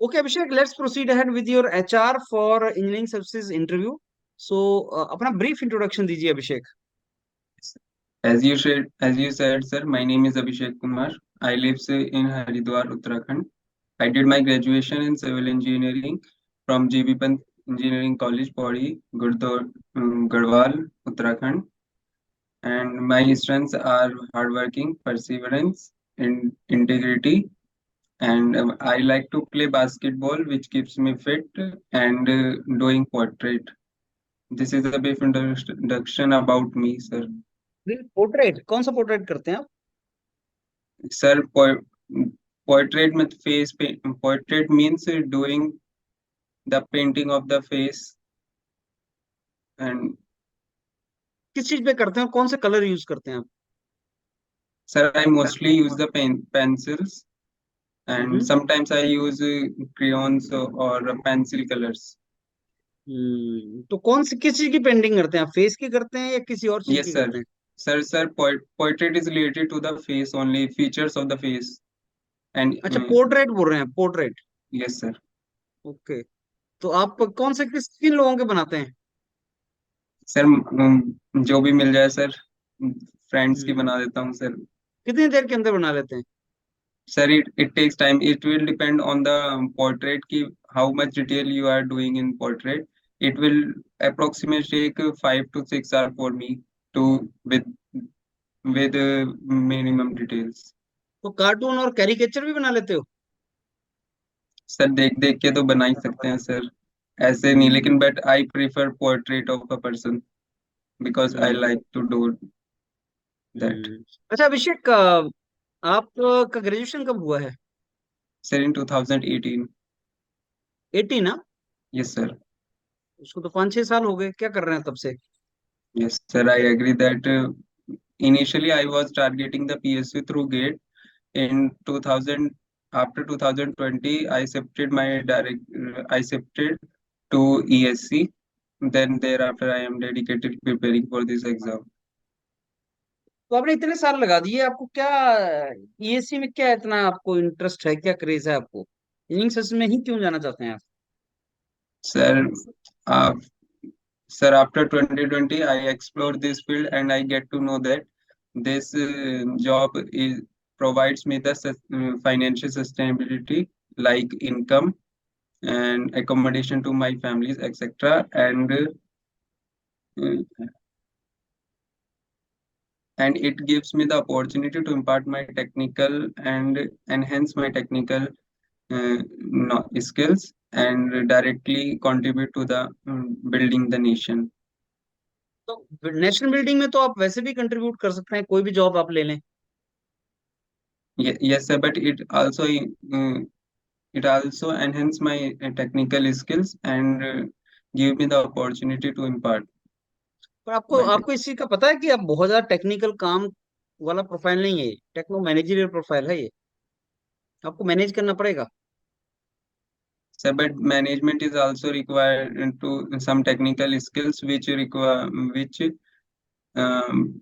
Okay, Abhishek, let's proceed ahead with your HR for engineering services interview. So, अपना brief introduction दीजिए अभिषेक. As you said, sir, my name is Abhishek Kumar. I live in Haridwar, Uttarakhand. I did my graduation in civil engineering from GB Pant Engineering College, Pauri, Garhwal, Uttarakhand. And my strengths are hardworking, perseverance, and integrity. And I like to play basketball, which keeps me fit, and doing portrait. This is a brief introduction about me, sir. Portrait, कौन सा portrait करते हैं आप? Sir, portrait with face paint. Portrait means doing the painting of the face, and किस चीज पे करते हैं और कौन से कलर यूज करते हैं आप? sir, I mostly use the pencils, and hmm. sometimes I use crayons or pencil colors. तो कौन सी किस चीज की पेंटिंग करते हैं आप? फेस की करते हैं या किसी और चीज Yes, की sir. करते हैं? Sir, portrait is related to the face only, features of the face, and अच्छा, पोर्ट्रेट बोल रहे हैं, पोर्ट्रेट. yes, sir. ओके. तो आप कौन से किन लोगों के बनाते हैं? सर जो भी मिल जाए सर, फ्रेंड्स की हम्म. बना देता हूँ सर. कितनी देर के अंदर बना लेते हैं? Sir, it takes time. It will depend on the portrait ki how much detail you are doing in portrait. It will approximately take 5 to 6 hours for me to with minimum details. तो cartoon और caricature भी बना लेते हो? Sir देख देख के तो बना ही सकते हैं सर, ऐसे नहीं, हम्म. लेकिन but I prefer portrait of a person because I hmm. Like to do that. अच्छा अभिषेक, आपका ग्रेजुएशन कब हुआ है? सर इन 2018. 18 ना? Yes sir. उसको तो 5-6 साल हो गए, क्या कर रहे हैं तब से? Yes, sir, I agree that initially I was targeting the PSU through GATE. In 2000, after 2020, I shifted to ESC. Then thereafter, I am dedicated preparing for this exam. तो आपने इतने साल लगा दिए, आपको क्या ईएससी में क्या इतना आपको इंटरेस्ट है, क्या क्रेज है आपको? इंजीनियरिंग सेक्शन में ही क्यों जाना चाहते हैं आप? Sir, uh, sir, after 2020, I explored this field and I get to know that this job is provides me the financial sustainability like income and accommodation to my families, etc. Uh, and it gives me the opportunity to impart my technical and enhance my technical skills and directly contribute to the building the nation. तो national building में तो आप वैसे भी contribute कर सकते हैं, कोई भी जॉब आप ले लें. Yes, sir, but it also enhance my technical skills and give me the opportunity to impart पर आपको my आपको इस चीज का पता है कि आप बहुत ज्यादा टेक्निकल काम वाला प्रोफाइल नहीं है, टेक्नो मैनेजरियल प्रोफाइल है ये. आपको मैनेज करना पड़ेगा. sir, but management is also required into some technical skills which um,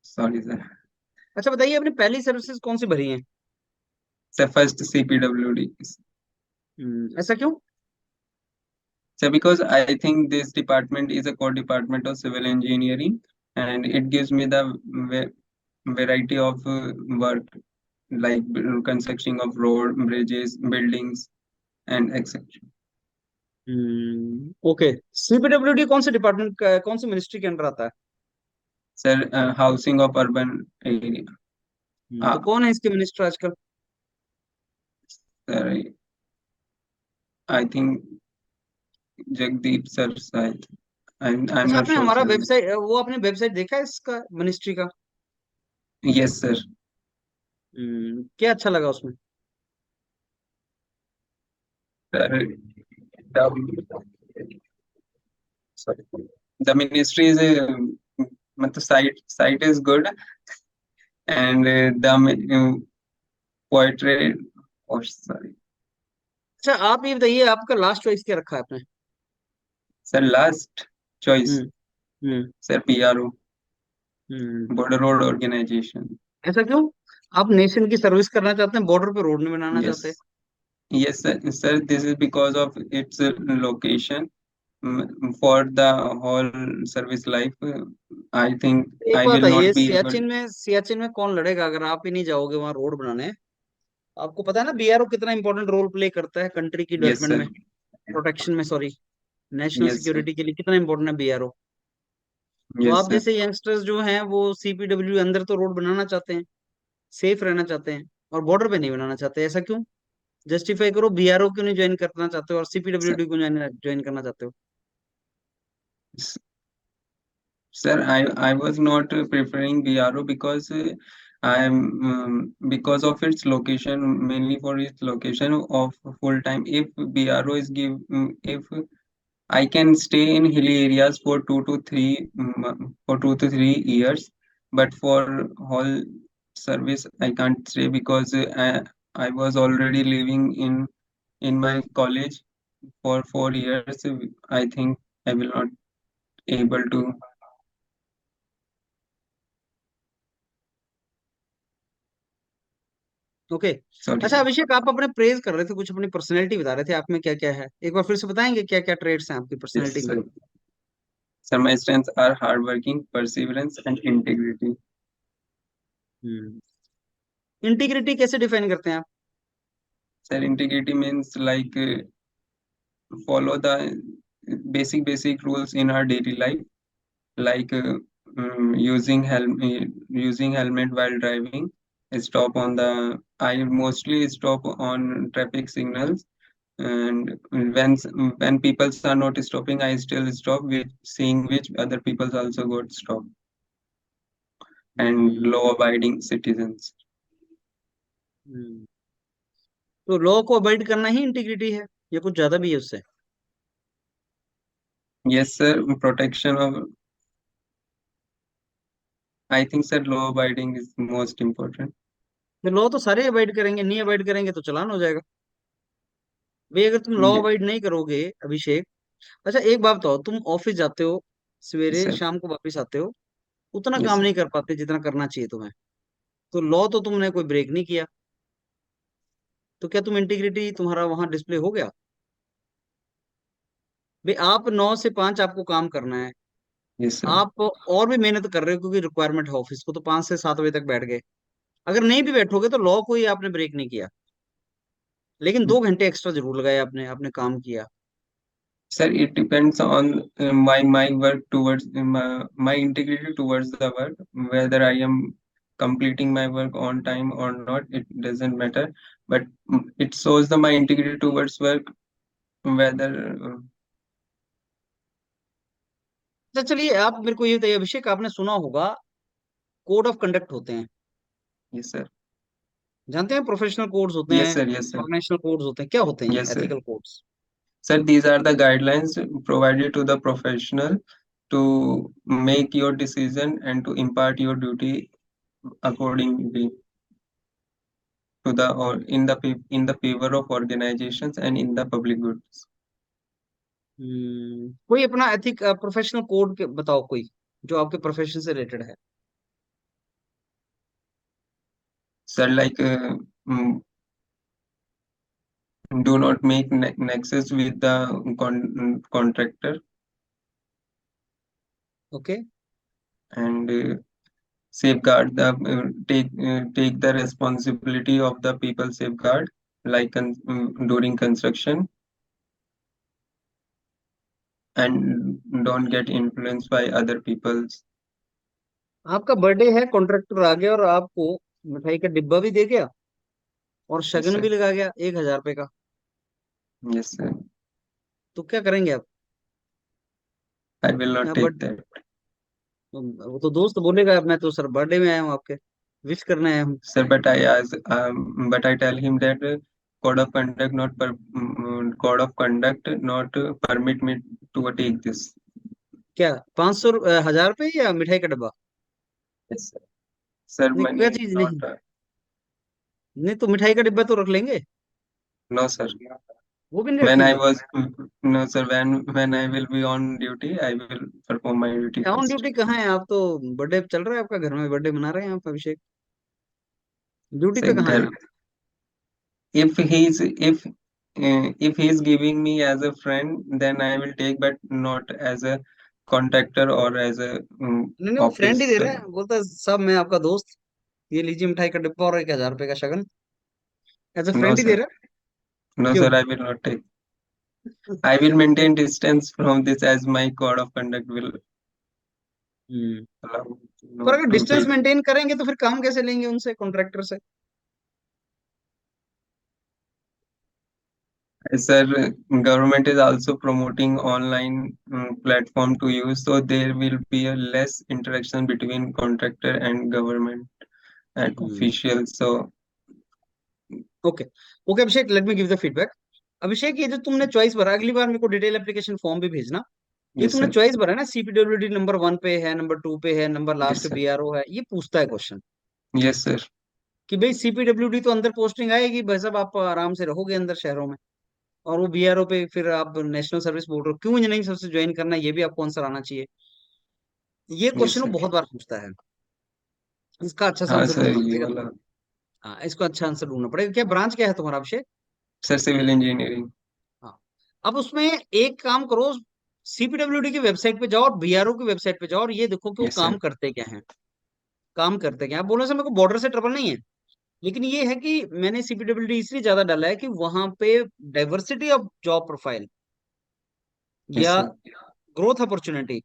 sorry sir. अच्छा बताइए, आपने पहली सर्विसेज कौन सी भरी हैं? So first CPWD. ऐसा क्यों? So because I think this department is a core department of civil engineering and it gives me the variety of work like construction of road, bridges, buildings and etc. Okay. CPWD कौन से department का, कौन सी ministry के under आता है? Sir, housing of urban area. तो Ah, कौन है इसके मिनिस्टर आजकल? sir, I think Jagdeep sir side. I'm अच्छा, not आपने sure हमारा sir. वेबसाइट, वो आपने वेबसाइट देखा है इसका, मिनिस्ट्री का? Yes sir. क्या अच्छा लगा उसमें? Sir, the, sorry. The ministry is matlab site is good and the poetry, oh sorry. अच्छा, आप ये बताइए, आपका लास्ट चॉइस क्या रखा है आपने? Sir, last choice. हम्म. हम्म. Sir, PRO, हम्म. Border Road Organization. ऐसा क्यों? आप नेशन की सर्विस करना चाहते हैं, बॉर्डर पे रोड नहीं बनाना चाहते। Yes, yes, sir. This is because of its location. For the whole service life, I think एक I बात will है, ये not be able. सियाचिन में कौन लड़ेगा अगर आप ही नहीं जाओगे वहां रोड बनाने। आपको पता है ना बीआरओ कितना इंपॉर्टेंट रोल प्ले करता है कंट्री की Yes, डेवलपमेंट sir. में, प्रोटेक्शन में, sorry, national Yes, sir. Security के लिए कितना इंपॉर्टेंट है बीआरओ। तो Yes, आप sir. जैसे यंगस्टर्स जो हैं वो सीपीडब्ल्यू अंदर तो रोड बनाना चाहते हैं, सेफ रहना चाहते हैं, और बॉर्डर पे नहीं बनाना चाहते, ऐसा क्यों? जस्टिफाई करो, बीआरओ क्यों नहीं ज्वाइन करना चाहते हो और Sir, सीपीडब्ल्यूडी क्यों ज्वाइन करना चाहते हो? sir, I was not preferring BRO because I am because of its location, mainly for its location of full time. If BRO is if I can stay in hilly areas for 2 to 3 years, but for whole service I can't stay because I was already living in my college for 4 years. I think I will not able to. Okay. Sorry, अच्छा sir. अभिषेक, आप अपने praise कर रहे थे, कुछ अपनी personality बता रहे थे, आप में क्या क्या है, एक बार फिर से बताएंगे क्या क्या ट्रेड्स हैं आपकी Yes, पर्सनैलिटी में? sir. Sir, my strengths are hardworking, perseverance, and integrity. Hmm. Integrity कैसे डिफाइन करते हैं आप? Sir, integrity means like follow the basic rules in our daily life, like using helmet while driving. Stop on the I mostly stop on traffic signals, and when people are not stopping, I still stop, with seeing which other people also got stopped, and hmm. law abiding citizens. हम्म। तो law को avoid करना ही integrity है या कुछ ज्यादा भी है उससे? Yes, sir. Protection of, I think, sir, law abiding is most important. तो लॉ तो सारे अवॉइड करेंगे, नहीं अवॉइड करेंगे तो चालान हो जाएगा। भाई अगर तुम लॉ Ye- अवॉइड नहीं करोगे अभिषेक, अच्छा एक बात बताओ, तुम ऑफिस जाते हो, Yes, सवेरे sir. शाम को वापस आते हो, उतना Yes, काम sir. नहीं कर पाते जितना करना चाहिए तुम्हें, तो लॉ तो तुमने कोई ब्रेक नहीं किया, तो क्या तुम इंटीग्रिटी तुम्हारा वहां डिस्प्ले हो गया? भाई आप 9 से 5 आपको काम करना है, Yes, sir. आप और भी मेहनत कर रहे हो क्योंकि रिक्वायरमेंट है ऑफिस को, तो 5 से 7 बजे तक बैठ गए, अगर नहीं भी बैठोगे तो लॉ को ही आपने ब्रेक नहीं किया, लेकिन 2 घंटे एक्स्ट्रा जरूर लगाए आपने, आपने काम किया। Sir, it depends on my work towards my integrity towards the work. Whether I am completing my work on time or not, it doesn't matter. But it shows my integrity towards work. Whether अच्छा चलिए, आप मेरे को ये बताइए अभिषेक, आपने सुना होगा कोड ऑफ कंडक्ट होते हैं, yes, sir. जानते हैं? प्रोफेशनल कोड्स होते Yes, हैं, sir. Yes, sir. Organizational codes होते हैं, क्या होते हैं Yes, sir. Ethical codes? Sir, these are the guidelines provided to the professional to make your decision and to impart your duty accordingly to the or in the favor of organizations and in the public goods. कोई अपना ethic professional code के बताओ कोई, जो आपके profession से related है। Sir, like do not make nexus with the contractor, okay. and safeguard the take the responsibility of the people safeguard, like during construction, and don't get influenced by other people's. आपका birthday है, contractor आ गया और आपको मिठाई का डिब्बा भी दे गया और Yes, शगन sir. भी लगा गया 1,000 रुपए का, Yes, sir. तो क्या करेंगे आप? I will not यहाँ take बट that. वो तो दोस्त बोलेगा मैं तो सर बर्थडे में आया हूँ आपके, विश करने आया हूँ। Sir, but I tell him that code of conduct not permit me to take this. क्या 500, 1,000 रुपए या मिठाई का डब्बा? Yes, sir. Sir, नहीं क्या money is चीज not. नहीं, नहीं तो मिठाई का डिब्बा तो रख लेंगे, No, sir. वो भी नहीं When I रखेंगे? was no, sir. When I will be on duty, I will perform my duty on first. Duty कहाँ है आप? तो बर्थडे चल रहा है आपका, घर में बर्थडे मना रहे हैं आप अभिषेक, ड्यूटी पे सर कहाँ है घर, आप? if he's if he's giving me as a friend, then I will take, but not as a contractor or as a नहीं नहीं, वो फ्रेंड ही office. दे रहा है, बोलता है सब मैं आपका दोस्त, ये लीजिए मिठाई का डिब्बा और 1,000 रुपए का शगन, एज अ No फ्रेंड ही दे sir, रहा है। no क्यों? sir, I will not take. I will maintain distance from this as my code of conduct will hmm. allow पर not अगर to डिस्टेंस take. मेंटेन करेंगे तो फिर काम कैसे लेंगे उनसे, कॉन्ट्रैक्टर से? Sir, government is also promoting online platform to use, so there will be a less interaction between contractor and government and hmm. officials. So okay. Okay Abhishek, let me give the feedback. Abhishek, ये जो तुमने choice भरा, अगली बार मेरे को detail application form भी भेजना। ये yes तुमने sir, चॉइस भरा ना, सीपीडब्ल्यूडी नंबर 1 पे है, नंबर 2 पे है, number yes last sir, BRO है, ये पूछता है क्वेश्चन yes sir, कि भाई सीपीडब्ल्यूडी तो अंदर पोस्टिंग आएगी भाई साहब, आप आराम से रहोगे अंदर शहरों में, और वो बीआरओ पे फिर आप नेशनल सर्विस बोल रहे हो, क्यों इंजीनियरिंग सर्विस ज्वाइन करना है, ये भी आपको आंसर आना चाहिए। ये yes क्वेश्चन वो sir. बहुत बार पूछता है, इसका अच्छा सा हाँ आंसर सर ढूंढना ये पड़ेगा। वाला। हाँ, इसको अच्छा आंसर ढूंढना पड़ेगा। क्या ब्रांच क्या है तुम्हारा अभिषेक? Sir civil engineering. हाँ। अब उसमें एक काम करो, सीपीडब्ल्यूडी की वेबसाइट पे जाओ और बीआरओ की वेबसाइट पे जाओ और ये देखो कि वो यस काम सर, करते क्या हैं। काम करते क्या हैं? आप बोलो सर मेरे को बॉर्डर से ट्रबल नहीं है, लेकिन ये है कि मैंने सीपीडब्ल्यूडी इसलिए ज्यादा डाला है कि वहां पे diversity of job profile, yes या सर, ग्रोथ अपॉर्चुनिटी,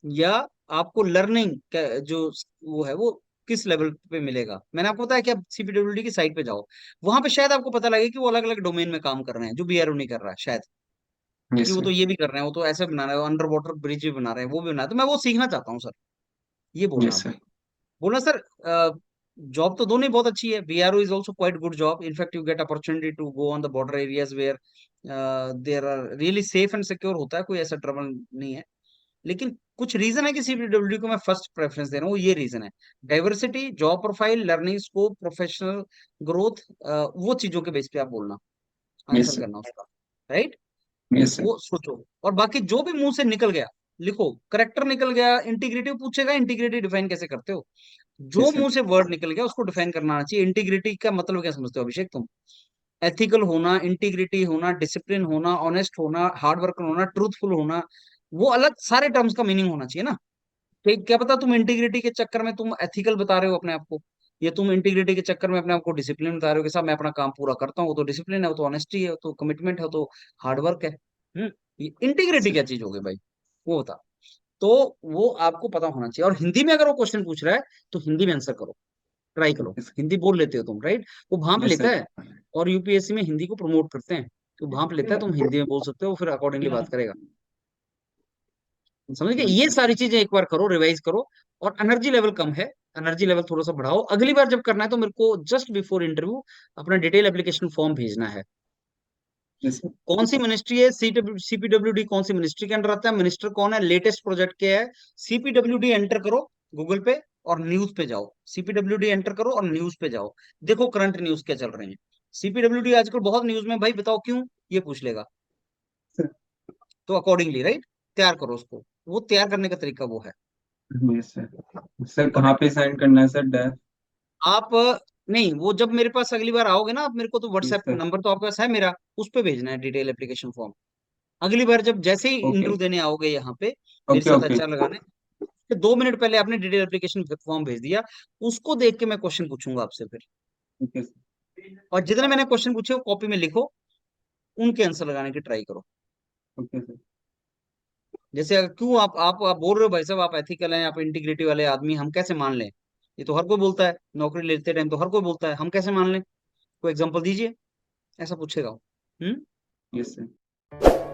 या आपको लर्निंग जो वो है वो किस लेवल पे मिलेगा। मैंने आपको बताया कि आप सीपीडब्ल्यूडी की साइट पे जाओ, वहां पे शायद आपको पता लगे कि वो अलग अलग डोमेन में काम कर रहे हैं जो बीआरओ नहीं कर रहा है शायद, कि यस वो तो सर, ये भी कर रहे हैं, वो तो ऐसे बना रहे हैं, अंडर वाटर ब्रिज भी बना रहे हैं, वो भी बना रहे हैं, तो मैं वो सीखना चाहता हूँ सर। ये बोलना यस आप। सर, बोलना सर, जॉब तो दोनों ही बहुत अच्छी है, BRO is also quite good job, in fact you get opportunity to go on the border areas where there are really safe and secure, होता है, कोई ऐसा ट्रबल नहीं है। लेकिन कुछ रीजन है कि सीपीडब्ल्यूडी को मैं फर्स्ट प्रेफरेंस दे रहा हूँ, ये रीजन है, diversity, job profile, learning scope, professional growth, वो चीजों के बेस पे आप बोलना, यस आंसर सर, करना उसका, राइट? यस सर, वो सोचो, और बाकी जो भी मुंह से निकल गया लिखो। करेक्टर निकल गया, इंटीग्रिटी पूछेगा, इंटीग्रिटी डिफाइन कैसे करते हो, जो यस सर, मुंह से वर्ड निकल गया उसको डिफाइन करना आना चाहिए। इंटीग्रिटी का मतलब क्या समझते हो अभिषेक तुम? एथिकल होना, इंटीग्रिटी होना, डिसिप्लिन होना, ऑनेस्ट होना, हार्ड वर्कर होना, ट्रूथफुल होना, वो अलग सारे टर्म्स का मीनिंग होना चाहिए ना। ठीक, क्या पता तुम इंटीग्रिटी के चक्कर में तुम एथिकल बता रहे हो अपने आप को, या तुम इंटीग्रिटी के चक्कर में अपने आप को डिसिप्लिन बता रहे हो कि साहब मैं अपना काम पूरा करता हूँ, वो तो डिसिप्लिन है, वो तो ऑनेस्टी है, वो तो कमिटमेंट है, वो तो हार्ड वर्क है। इंटीग्रिटी सर, क्या चीज हो गई भाई, वो बता। तो वो आपको पता होना चाहिए, और हिंदी में अगर वो क्वेश्चन पूछ रहा है तो हिंदी में आंसर करो, ट्राई करो। यस हिंदी बोल लेते हो तुम, राइट? वो भांप यस लेता सर, है, और यूपीएससी में हिंदी को प्रमोट करते हैं, तो भांप लेता है, तुम हिंदी में बोल सकते हो, फिर अकॉर्डिंगली बात करेगा। समझ गए? ये सारी चीजें एक बार करो, रिवाइज करो। और एनर्जी लेवल कम है, एनर्जी लेवल थोड़ा सा बढ़ाओ। अगली बार जब करना है तो मेरे को जस्ट बिफोर इंटरव्यू अपना डिटेल एप्लीकेशन फॉर्म भेजना है। यस सर, कौन सी मिनिस्ट्री है, सीपीडब्ल्यूडी कौन सी मिनिस्ट्री के अंडर आता है, मिनिस्टर कौन है, लेटेस्ट प्रोजेक्ट क्या है, सीपीडब्ल्यूडी एंटर करो गूगल पे और न्यूज पे जाओ, सीपीडब्ल्यूडी एंटर करो और न्यूज पे जाओ, देखो करंट न्यूज क्या चल रहे हैं। सीपीडब्ल्यूडी आजकल बहुत न्यूज में, भाई बताओ क्यों, ये पूछ लेगा, तो अकॉर्डिंगली राइट तैयार करो उसको। वो तैयार करने का तरीका वो है। Yes sir. सर Got कहाँ it? पे साइन करना है सर, डेफ? आप नहीं, वो जब मेरे पास अगली बार आओगे ना, आप मेरे को तो यस व्हाट्सएप सर, नंबर तो आपके पास है मेरा, उस पे भेजना है डिटेल एप्लीकेशन फॉर्म। अगली बार जब जैसे ही ओके इंटरव्यू देने आओगे यहाँ पे मेरे ओके साथ ओके एचआर लगाने, तो 2 मिनट पहले आपने डिटेल एप्लीकेशन फॉर्म भेज दिया, उसको देख के मैं क्वेश्चन पूछूंगा आपसे फिर। ओके सर, और जितने मैंने क्वेश्चन पूछे वो कॉपी में लिखो, उनके आंसर लगाने की ट्राई करो। ओके सर, जैसे क्यों आप बोल रहे हो भाई साहब आप एथिकल हैं, आप इंटीग्रिटी वाले आदमी, हम कैसे मान लें? ये तो हर कोई बोलता है, नौकरी लेते टाइम तो हर कोई बोलता है, हम कैसे मान लें? कोई एग्जांपल दीजिए, ऐसा पूछेगा वो। हम्म। Yes sir.